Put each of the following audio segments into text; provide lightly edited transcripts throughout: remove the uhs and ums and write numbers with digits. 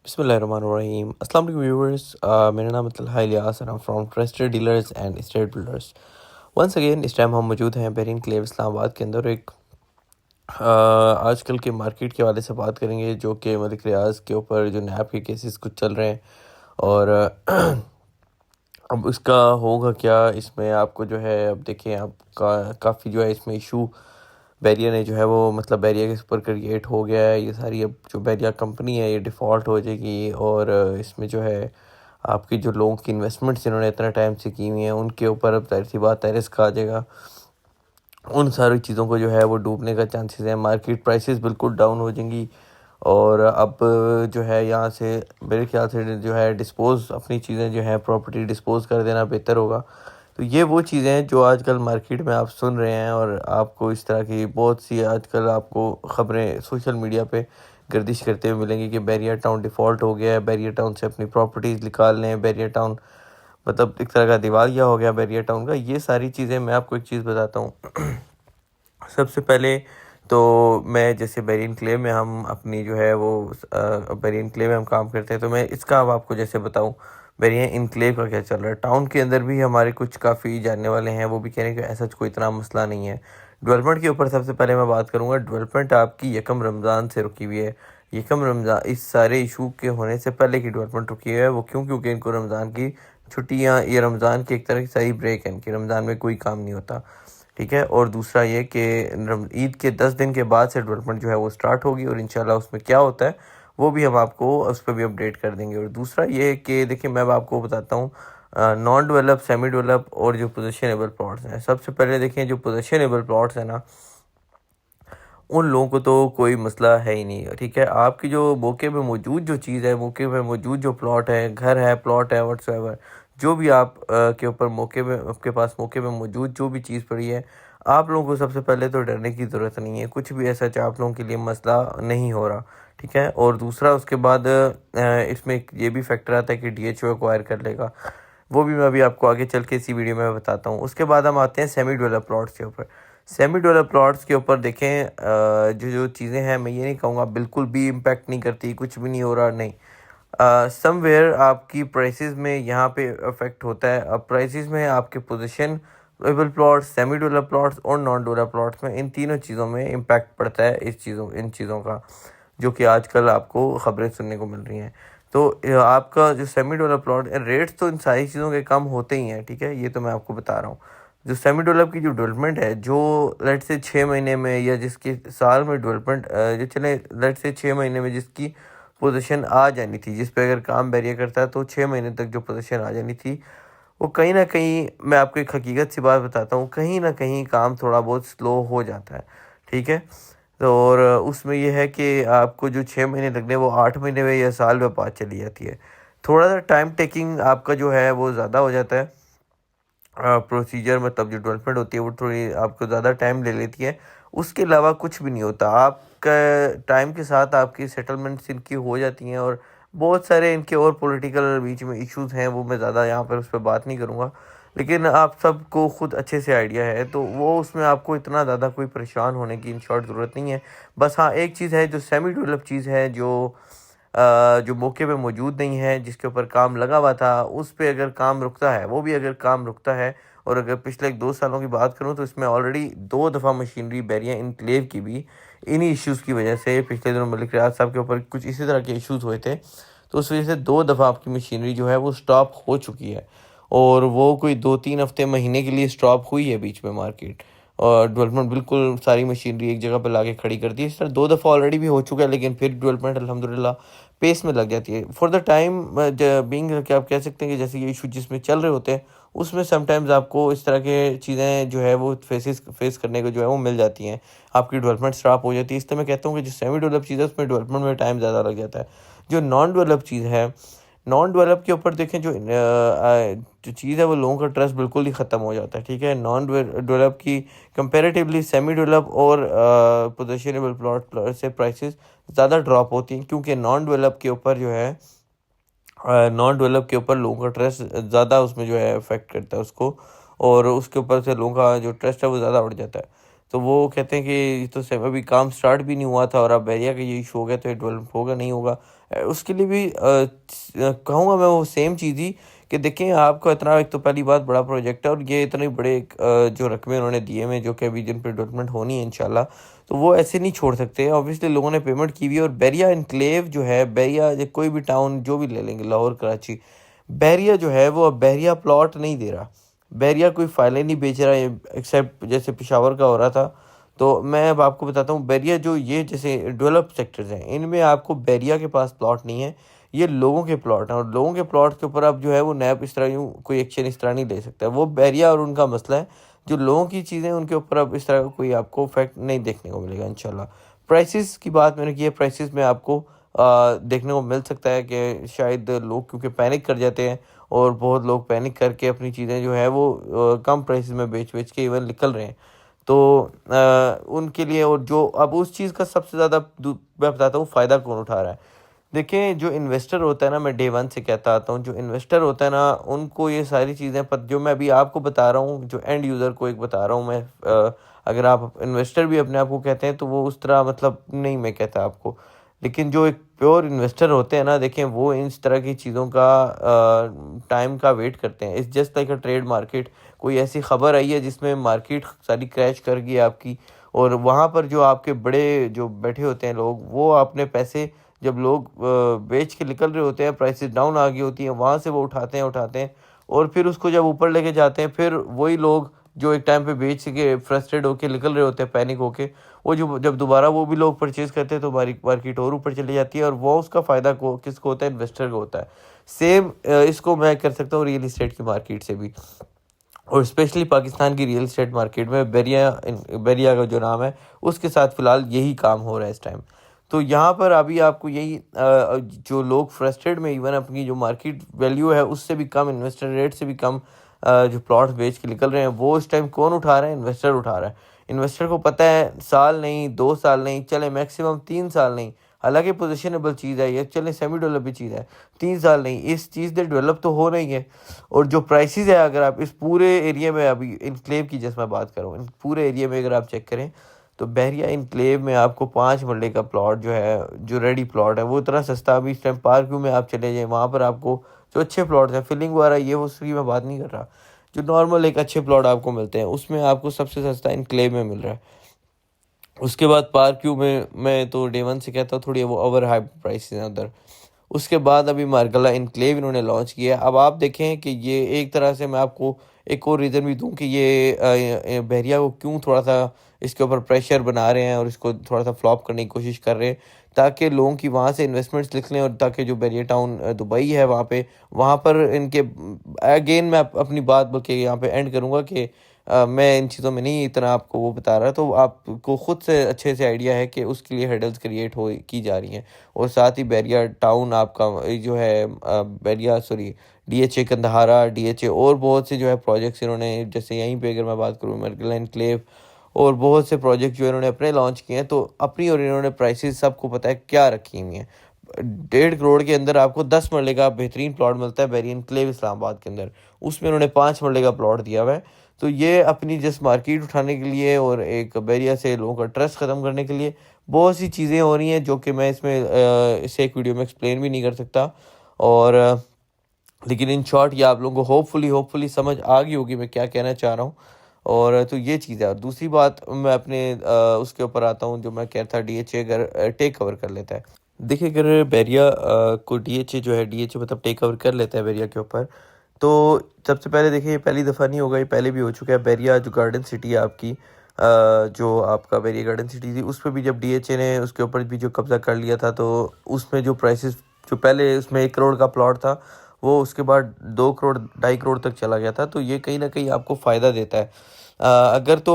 Bismillahirrahmanirrahim. Assalamu alaikum viewers. मेरा नाम है Talha Ilyas and I'm from Trusted Dealers and Estate Builders. Once again इस time हम मौजूद हैं बेरिन क्लेव इस्लामाबाद के अंदर एक आजकल के मार्केट के हवाले से बात करेंगे जो कि मलिक रियाज के ऊपर जो नैब के केसेस कुछ चल रहे हैं और अब इसका होगा क्या इसमें आपको जो है अब देखें आपका काफ़ी जो है इसमें इशू बैरिया ने जो है वो मतलब बैरिया के ऊपर क्रिएट हो गया है। ये सारी अब जो बैरिया कंपनी है ये डिफ़ॉल्ट हो जाएगी और इसमें जो है आपकी जो लोगों की इन्वेस्टमेंट्स जिन्होंने इतना टाइम से की हुई हैं उनके ऊपर अब ज़ाहिर सी बात है रिस्क आ जाएगा। उन सारी चीज़ों को जो है वो डूबने का चांसेस है। मार्केट प्राइसेस बिल्कुल डाउन हो जाएंगी और अब जो है यहाँ से मेरे ख्याल से जो है डिस्पोज़ अपनी चीज़ें जो है प्रॉपर्टी डिस्पोज़ कर देना बेहतर होगा। तो ये वो चीज़ें हैं जो आजकल मार्केट में आप सुन रहे हैं और आपको इस तरह की बहुत सी आजकल आपको ख़बरें सोशल मीडिया पे गर्दिश करते हुए मिलेंगी कि बैरिया टाउन डिफ़ॉल्ट हो गया है, बैरिया टाउन से अपनी प्रॉपर्टीज़ निकाल लें, बैरिया टाउन मतलब एक तरह का दिवालिया हो गया बैरिया टाउन का। ये सारी चीज़ें मैं आपको एक चीज़ बताता हूँ। सबसे पहले तो मैं जैसे बेरिन क्ले में हम अपनी जो है वो बेरिन क्ले में हम काम करते हैं तो मैं इसका अब आपको जैसे बताऊं बेरियन इनक्लेव का क्या चल रहा है। टाउन के अंदर भी हमारे कुछ काफ़ी जानने वाले हैं, वो भी कह रहे हैं कि ऐसा कोई इतना मसला नहीं है। डेवलपमेंट के ऊपर सबसे पहले मैं बात करूंगा। डेवलपमेंट आपकी यकम रमज़ान से रुकी हुई है। यकम रमज़ान इस सारे इशू के होने से पहले की डेवलपमेंट रुकी हुई है। वो क्यों? क्योंकि इनको रमज़ान की छुट्टियाँ, ये रमज़ान की एक तरह की सही ब्रेक है इनकी, रमज़ान में कोई काम नहीं होता, ठीक है। और दूसरा ये कि ईद के 10 दिन के बाद से डेवलपमेंट जो है वो स्टार्ट होगी और इंशाल्लाह उसमें क्या होता है वो भी हम आपको उस पर भी अपडेट कर देंगे। और दूसरा ये कि देखिए मैं अब आपको बताता हूँ नॉन डेवलप, सेमी डेवलप और जो पोजिशनेबल प्लॉट्स हैं। सबसे पहले देखें जो पोजिशनेबल प्लॉट्स हैं ना, उन लोगों को तो कोई मसला है ही नहीं, ठीक है। आपकी जो मौके पे मौजूद जो चीज़ है, मौके पे मौजूद जो प्लॉट है, घर है, प्लॉट है, व्हाट्सएवर जो भी आप के ऊपर मौके पे आपके पास मौके पे मौजूद जो भी चीज़ पड़ी है, आप लोगों को सबसे पहले तो डरने की ज़रूरत नहीं है। कुछ भी ऐसा आप लोगों के लिए मसला नहीं हो रहा, ठीक है। और दूसरा उसके बाद इसमें ये भी फैक्टर आता है कि DHO एक्वायर कर लेगा, वो भी मैं अभी आपको आगे चल के इसी वीडियो में बताता हूँ। उसके बाद हम आते हैं सेमी डेवलप प्लॉट्स के ऊपर। सेमी डेवलप प्लॉट्स के ऊपर देखें जो जो चीज़ें हैं, मैं ये नहीं कहूँगा बिल्कुल भी इम्पैक्ट नहीं करती, कुछ भी नहीं हो रहा, नहीं। समवेयर आपकी प्राइसेस में यहाँ पे अफेक्ट होता है। अब प्राइसेस में आपके position develop plots, semi develop plots और नॉन डेवलप प्लॉट्स में, इन तीनों चीज़ों में इम्पैक्ट पड़ता है इन चीज़ों का, जो कि आजकल आपको ख़बरें सुनने को मिल रही हैं। तो आपका जो सेमी डेवलप प्लॉट रेट्स तो इन सारी चीज़ों के कम होते ही हैं, ठीक है, ये तो मैं आपको बता रहा हूँ। जो सेमी डेवलप की जो डेवलपमेंट है, जो लेट से 6 महीने में या जिसके साल में डेवलपमेंट जो चले लेट से 6 महीने में जिसकी पोजीशन आ जानी थी, जिस पे अगर काम बैरियर करता है तो 6 महीने तक जो पोजीशन आ जानी थी, वो कहीं ना कहीं मैं आपको एक हकीकत सी बात बताता हूँ, कहीं ना कहीं काम थोड़ा बहुत स्लो हो जाता है, ठीक है। तो और उसमें यह है कि आपको जो 6 महीने लगने वो 8 महीने में या साल में बात चली जाती है। थोड़ा सा टाइम टेकिंग आपका जो है वो ज़्यादा हो जाता है। प्रोसीजर मतलब जो डेवलपमेंट होती है वो थोड़ी आपको ज़्यादा टाइम ले लेती है। उसके अलावा कुछ भी नहीं होता, आपका टाइम के साथ आपकी सेटलमेंट्स इनकी हो जाती हैं। और बहुत सारे इनके और पॉलिटिकल बीच में इश्यूज हैं, वो मैं ज़्यादा यहाँ पर उस पर बात नहीं करूँगा, लेकिन आप सबको खुद अच्छे से आइडिया है, तो वो उसमें आपको इतना ज़्यादा कोई परेशान होने की इन शॉर्ट ज़रूरत नहीं है। बस हाँ, एक चीज़ है जो सेमी डेवलप चीज़ है, जो मौके पे मौजूद नहीं है, जिसके ऊपर काम लगा हुआ था, उस पे अगर काम रुकता है, वो भी अगर काम रुकता है, और अगर पिछले 1-2 सालों की बात करूँ तो इसमें ऑलरेडी 2 दफ़ा मशीनरी बैरियाँ इनक्लेव की भी इन्हीं इश्यूज़ की वजह से, पिछले दिनों मलिक रियाज साहब के ऊपर कुछ इसी तरह के इश्यूज़ हुए थे, तो उस वजह से 2 दफ़ा आपकी मशीनरी जो है वो स्टॉप हो चुकी है। और वो कोई 2-3 हफ़्ते, महीने के लिए स्टॉप हुई है बीच में मार्केट, और डेवलपमेंट बिल्कुल सारी मशीनरी एक जगह पे लाके खड़ी कर दी। इस तरह 2 दफ़ा ऑलरेडी भी हो चुका है, लेकिन फिर डेवलपमेंट अल्हम्दुलिल्लाह पेस में लग जाती है। फॉर द टाइम बीइंग क्या आप कह सकते हैं कि जैसे ये इशू जिसमें चल रहे होते हैं, उसमें समटाइम्स आपको इस तरह के चीज़ें जो है वो फेस करने को जो है वो मिल जाती हैं। आपकी डेवलपमेंट स्टॉप हो जाती है। इसलिए मैं कहता हूँ कि जो सेमी डेवलप चीज़ है उसमें डेवलपमेंट में टाइम ज़्यादा लग जाता है। जो नॉन डेवलप चीज़ है, नॉन डेवलप के ऊपर देखें जो चीज़ है वो लोगों का ट्रस्ट बिल्कुल ही ख़त्म हो जाता है, ठीक है। नॉन डेवलप की कंपैरेटिवली सेमी डेवलप और पोजीशनेबल प्लॉट से प्राइसेस ज़्यादा ड्रॉप होती हैं, क्योंकि नॉन डेवलप के ऊपर जो है नॉन डेवलप के ऊपर लोगों का ट्रस्ट ज़्यादा उसमें जो है अफेक्ट करता है उसको, और उसके ऊपर से लोगों का जो ट्रस्ट है वो ज़्यादा बढ़ जाता है। तो वो कहते हैं कि ये तो अभी काम स्टार्ट भी नहीं हुआ था और अब बैरिया का ये इशू हो गया, तो ये डेवलप होगा नहीं होगा। उसके लिए भी कहूँगा मैं वो सेम चीज़ ही कि देखें आपको इतना, एक तो पहली बात बड़ा प्रोजेक्ट है और ये इतने बड़े जो रकमें उन्होंने दिए हुए हैं जो कि अभी जिन पे डेवलपमेंट होनी है इंशाल्लाह, तो वो ऐसे नहीं छोड़ सकते। ऑब्वियसली लोगों ने पेमेंट की हुई है। और बैरिया इनक्लेव जो है, बैरिया या कोई भी टाउन जो भी ले लेंगे, लाहौर, कराची, बैरिया जो है वो अब बैरिया प्लॉट नहीं दे रहा। बैरिया कोई फाइलें नहीं बेच रहा है, एक्सेप्ट जैसे पेशावर का हो रहा था। तो मैं अब आपको बताता हूँ, बैरिया जो ये जैसे डेवलप सेक्टर्स हैं, इनमें आपको बैरिया के पास प्लॉट नहीं है, ये लोगों के प्लॉट हैं। और लोगों के प्लॉट के ऊपर अब जो है वो नैब इस तरह यूँ कोई एक्शन इस तरह नहीं ले सकता है। वो बैरिया और उनका मसला है। जो लोगों की चीज़ें उनके ऊपर अब इस तरह का कोई आपको इफेक्ट नहीं देखने को मिलेगा इंशाल्लाह। प्राइसेस की बात मैंने की है, प्राइसेस में आपको देखने को मिल सकता है कि शायद लोग क्योंकि पैनिक कर जाते हैं, और बहुत लोग पैनिक करके अपनी चीज़ें जो है वो कम प्राइसेस में बेच के इवन निकल रहे हैं। तो उनके लिए, और जो अब उस चीज़ का सबसे ज़्यादा मैं बताता हूँ फ़ायदा कौन उठा रहा है। देखिए जो इन्वेस्टर होता है ना, मैं डे वन से कहता आता हूँ, जो इन्वेस्टर होता है ना उनको ये सारी चीज़ें जो मैं अभी आपको बता रहा हूँ, जो एंड यूज़र को एक बता रहा हूँ मैं, अगर आप इन्वेस्टर भी अपने आप को कहते हैं तो वो उस तरह मतलब नहीं मैं कहता आपको। लेकिन जो एक प्योर इन्वेस्टर होते हैं ना, देखें वो इस तरह की चीज़ों का टाइम का वेट करते हैं। It's just like a trade market. कोई ऐसी खबर आई है जिसमें मार्केट सारी क्रैश कर गई आपकी, और वहाँ पर जो आपके बड़े जो बैठे होते हैं लोग, वो अपने पैसे जब लोग बेच के निकल रहे होते हैं, प्राइसेस डाउन आ गई होती हैं, वहाँ से वो उठाते हैं और फिर उसको जब ऊपर लेके जाते हैं, फिर वही लोग जो एक टाइम पे बेच के फ्रस्ट्रेट होके निकल रहे होते हैं, पैनिक होके, वो जो जब दोबारा वो भी लोग परचेज़ करते हैं तो मार्केट और ऊपर चली जाती है, और वो उसका फ़ायदा को किसको होता है? इन्वेस्टर को होता है। सेम इसको मैं कर सकता हूँ रियल एस्टेट की मार्केट से भी, और स्पेशली पाकिस्तान की रियल एस्टेट मार्केट में बैरिया का जो नाम है उसके साथ फ़िलहाल यही काम हो रहा है इस टाइम। तो यहाँ पर अभी आपको यही जो लोग फ्रस्ट्रेट में इवन अपनी जो मार्केट वैल्यू है उससे भी कम, इन्वेस्टर रेट से भी कम जो प्लॉट बेच के निकल रहे हैं, वो इस टाइम कौन उठा रहा है? इन्वेस्टर उठा रहा है। इन्वेस्टर को पता है साल नहीं, 2 साल नहीं, चले मैक्सिमम 3 साल नहीं, हालांकि पोजिशनेबल चीज़ है ये, चले सेमी डेवलप भी चीज़ है, 3 साल नहीं, इस चीज़ से डेवलप तो हो रही है। और जो प्राइसेस है, अगर आप इस पूरे एरिया में, अभी इनक्लेव की जैसे मैं बात कर रहा हूँ, इन पूरे एरिया में अगर आप चेक करें तो बहरिया इनक्लेव में आपको 5 मरले का प्लॉट जो है, जो रेडी प्लॉट है, वो इतना सस्ता। अभी इस टाइम पार्क व्यू में आप चले जाएँ, वहाँ पर आपको जो अच्छे प्लॉट हैं, फिलिंग वगैरह ये वो उसकी मैं बात नहीं कर रहा, जो नॉर्मल एक अच्छे प्लॉट आपको मिलते हैं उसमें आपको सबसे सस्ता इनक्लेव में मिल रहा है। उसके बाद पार्क व्यू में मैं तो डे वन से कहता हूँ थोड़ी वो ओवर हाइप प्राइसेस हैं उधर। उसके बाद अभी मार्गला इनक्लेव इन्होंने लॉन्च किया है। अब आप देखें कि ये एक तरह से, मैं आपको एक और रीज़न भी दूं कि ये बहरिया को क्यों थोड़ा सा इसके ऊपर प्रेशर बना रहे हैं और इसको थोड़ा सा फ्लॉप करने की कोशिश कर रहे हैं, ताकि लोगों की वहाँ से इन्वेस्टमेंट्स निकलें, और ताकि जो बहरिया टाउन दुबई है वहाँ पे, वहाँ पर इनके अगेन मैं अपनी बात बल्कि यहाँ पे एंड करूँगा कि मैं इन चीज़ों में नहीं इतना आपको वो बता रहा, तो आपको खुद से अच्छे से आइडिया है कि उसके लिए हेडल्स क्रिएट हो की जा रही हैं। और साथ ही बैरिया टाउन आपका जो है बैरिया सॉरी डीएचए कंधारा, डीएचए और बहुत से जो है प्रोजेक्ट्स इन्होंने, जैसे यहीं पे अगर मैं बात करूँ मरगला एनक्लेव, और बहुत से प्रोजेक्ट जो इन्होंने अपने लॉन्च किए हैं, तो अपनी और इन्होंने प्राइसेस सबको पता है क्या रखी हुई हैं। 1.5 करोड़ के अंदर आपको 10 मरले का बेहतरीन प्लॉट मिलता है बैरिया एनक्लेव इस्लामाबाद के अंदर, उसमें उन्होंने 5 मरले का प्लॉट दिया हुआ है। तो ये अपनी जिस मार्केट उठाने के लिए और एक बैरिया से लोगों का ट्रस्ट ख़त्म करने के लिए बहुत सी चीज़ें हो रही हैं, जो कि मैं इसमें इसे एक वीडियो में एक्सप्लेन भी नहीं कर सकता। और लेकिन इन शॉर्ट ये आप लोगों को होपफुली समझ आ गई होगी मैं क्या कहना चाह रहा हूँ। और तो ये चीज़ है। और दूसरी बात मैं अपने उसके ऊपर आता हूँ, जो मैं कह रहा था डीएचए अगर टेक कवर कर लेता है। देखिए अगर बैरिया को डीएचए जो है, डीएचए मतलब टेक कवर कर लेता है बैरिया के ऊपर, तो सबसे पहले देखिए ये पहली दफ़ा नहीं होगा, ये पहले भी हो चुका है। बैरिया जो गार्डन सिटी है आपकी, जो आपका बैरिया गार्डन सिटी थी, उस पर भी जब डीएचए ने उसके ऊपर भी जो कब्ज़ा कर लिया था, तो उसमें जो प्राइसेस, जो पहले उसमें 1 करोड़ का प्लॉट था, वो उसके बाद 2 करोड़ 2.5 करोड़ तक चला गया था। तो ये कहीं ना कहीं आपको फ़ायदा देता है। अगर तो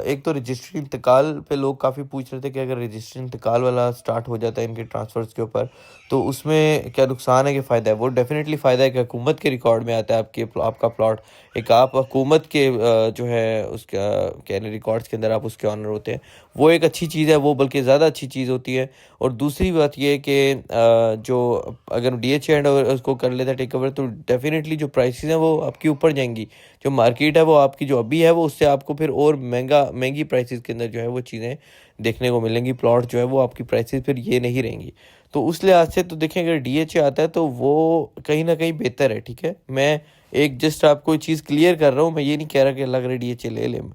एक तो रजिस्ट्री इंतकाल पे लोग काफ़ी पूछ रहे थे कि अगर रजिस्ट्री इंतकाल वाला स्टार्ट हो जाता है इनके ट्रांसफ़र्स के ऊपर, तो उसमें क्या नुकसान है कि फ़ायदा है? वो डेफिनेटली फ़ायदा है कि हुकूमत के रिकॉर्ड में आता है आपका प्लॉट। एक आप हुकूमत के जो है उसका क्या रिकॉर्ड्स के अंदर आप उसके ऑनर होते हैं, वो एक अच्छी चीज़ है, वो बल्कि ज़्यादा अच्छी चीज़ होती है। और दूसरी बात ये है कि जो अगर डीएचए हैंड ओवर उसको कर लेता है टेक ओवर, तो डेफिनेटली जो प्राइसेस हैं वो आपकी ऊपर जाएंगी। जो मार्केट है वो आपकी जो अभी है, वो उससे आपको फिर और महंगी प्राइसेस के अंदर जो है वो चीज़ें देखने को मिलेंगी। प्लॉट जो है वो आपकी प्राइसेस फिर ये नहीं रहेंगी। तो उस लिहाज से तो देखें अगर डीएचए आता है तो वो कहीं न कहीं बेहतर है, ठीक है? मैं एक जस्ट आपको चीज़ क्लियर कर रहा हूँ, मैं ये नहीं कह रहा कि अल्लाह करे डीएचए ले लें,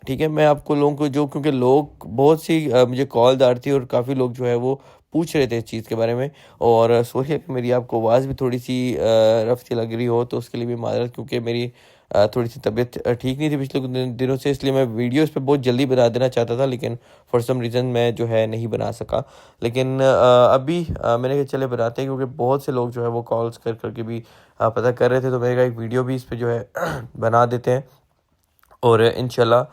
ठीक है? मैं आपको लोगों को जो क्योंकि लोग बहुत सी मुझे कॉल्स आ रही थी और काफ़ी लोग जो है वो पूछ रहे थे इस चीज़ के बारे में और सॉरी अगर मेरी आपको आवाज़ भी थोड़ी-सी रफ़ सी लग रही हो तो उसके लिए भी माज़रत क्योंकि मेरी थोड़ी-सी तबीयत ठीक नहीं थी पिछले कुछ दिनों से इसलिए मैं वीडियोज़ पे बहुत जल्दी बना देना चाहता था लेकिन फॉर सम रीज़न मैं जो है नहीं बना सका। लेकिन अभी मैंने कहा चले बनाते हैं क्योंकि बहुत से लोग जो है वो कॉल्स कर के भी पता कर रहे थे तो मैंने कहा एक वीडियो भी इस पे जो है बना देते हैं। और इंशाल्लाह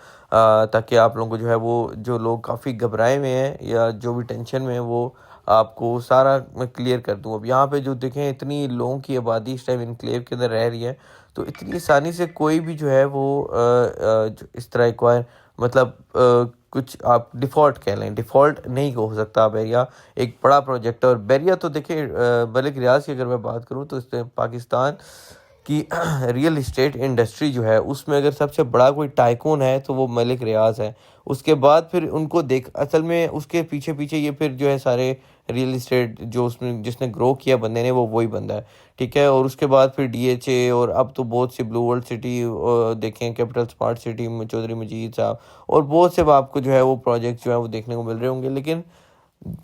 ताकि आप लोगों को जो है वो जो लोग काफ़ी घबराए हुए हैं या जो भी टेंशन में हैं वो आपको सारा मैं क्लियर कर दूँ। अब यहाँ पे जो देखें इतनी लोगों की आबादी इस टाइम एन्क्लेव के अंदर रह रही है, तो इतनी आसानी से कोई भी जो है वो जो इस तरह एक्वायर मतलब कुछ आप डिफ़ॉल्ट कह लें, डिफ़ॉल्ट नहीं हो सकता बैरिया एक बड़ा प्रोजेक्ट है और बैरिया तो देखिए मलिक रियाज़ की अगर मैं बात करूँ तो इसमें पाकिस्तान कि रियल एस्टेट इंडस्ट्री जो है उसमें अगर सबसे बड़ा कोई टाइकून है तो वो मलिक रियाज है। उसके बाद फिर उनको देख असल में उसके पीछे-पीछे ये फिर जो है सारे रियल एस्टेट जो उसमें जिसने ग्रो किया बंदे ने वो वही बंदा है, ठीक है? और उसके बाद फिर डीएचए और अब तो बहुत सी ब्लू वर्ल्ड सिटी देखें कैपिटल स्मार्ट सिटी में चौधरी मजीद साहब और बहुत से अब आपको जो है वो प्रोजेक्ट जो है वो देखने को मिल रहे होंगे। लेकिन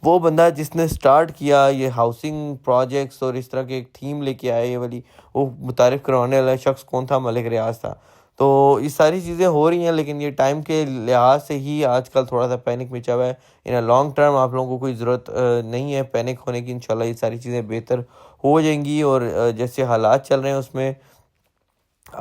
वो बंदा जिसने स्टार्ट किया ये हाउसिंग प्रोजेक्ट्स और इस तरह की एक थीम लेके आया ये वाली, वो मुतारिफ़ करवाने वाला शख्स कौन था? मलिक रियाज़ था। तो ये सारी चीज़ें हो रही हैं लेकिन ये टाइम के लिहाज से ही आजकल थोड़ा-सा पैनिक मचा हुआ है। इन अ लॉन्ग टर्म आप लोगों को कोई ज़रूरत नहीं है पैनिक होने की, इंशाल्लाह ये सारी चीज़ें बेहतर हो जाएँगी और जैसे हालात चल रहे हैं उसमें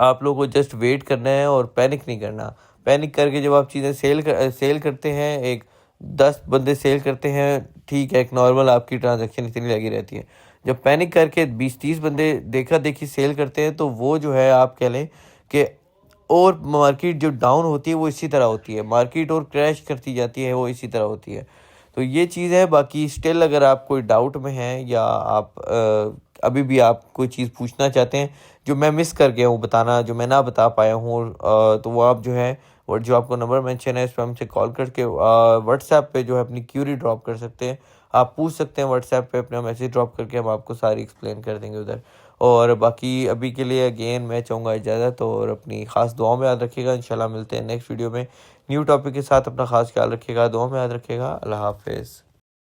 आप लोगों को जस्ट वेट करना है और पैनिक नहीं करना। पैनिक करके जब आप चीज़ें सेल करते हैं, एक 10 बंदे सेल करते हैं, ठीक है, एक नॉर्मल आपकी ट्रांज़ैक्शन इतनी लगी रहती है। जब पैनिक करके 20-30 बंदे देखा-देखी सेल करते हैं, तो वो जो है आप कह लें कि और मार्केट जो डाउन होती है, वो इसी तरह होती है। मार्केट और क्रैश करती जाती है, वो इसी तरह होती है। तो ये चीज़ है, बाकी स्टिल अगर आप कोई डाउट में हैं या आप अभी भी आप कोई चीज़ पूछना चाहते हैं, जो मैं मिस कर गया हूँ बताना, जो मैं ना बता पाया हूँ तो वो आप जो है और जो आपको नंबर मेंशन है, इस पे हमसे कॉल करके व्हाट्सएप पे जो है अपनी क्यूरी ड्रॉप कर सकते हैं। आप पूछ सकते हैं व्हाट्सएप पे अपना मैसेज ड्रॉप करके हम आपको सारी एक्सप्लेन कर देंगे उधर। और बाकी अभी के लिए अगेन मैं चाहूँगा इजाज़त और अपनी ख़ास दुआओं में याद रखिएगा। इंशाल्लाह मिलते हैं नेक्स्ट वीडियो में न्यू टॉपिक के साथ। अपना ख़ास ख्याल रखिएगा, दुआ में याद रखिएगा। अल्लाह हाफ़िज़।